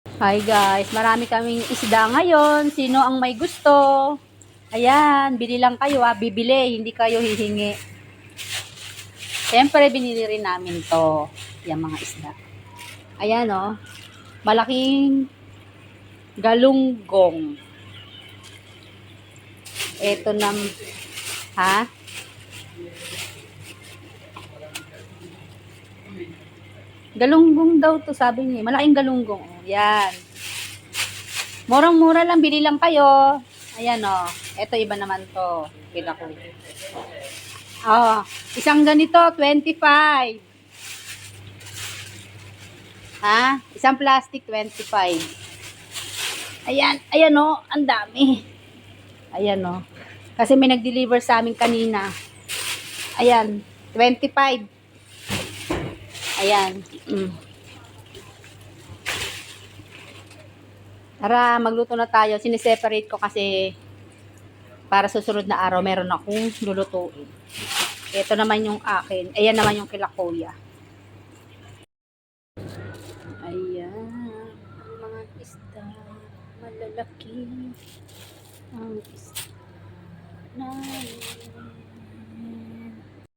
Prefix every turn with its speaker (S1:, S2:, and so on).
S1: Hi guys, marami kaming isda ngayon. Sino ang may gusto? Ayan, bili lang kayo ha. Bibili, hindi kayo hihingi. Siyempre, binili rin namin to. Yan mga isda. Ayan o. Malaking galunggong. Ito na, ha? Galunggong daw to, sabi niya. Malaking galunggong. Yan. Murang-mura lang, bili lang kayo. Ayan o. Ito iba naman to. Kita ko. Oh, isang ganito, 25. Ha? Isang plastic, 25. Ayan, ayan o, ang dami. Ayan o. Kasi may nag-deliver sa amin kanina. Ayan, 25. Ayan. Tara, magluto na tayo. Siniseparate ko kasi para susunod na araw meron akong lulutuin. Ito naman yung akin. Ayan naman yung kila kuya. Ayan. Ang mga isda. Malalaki. Ang isda.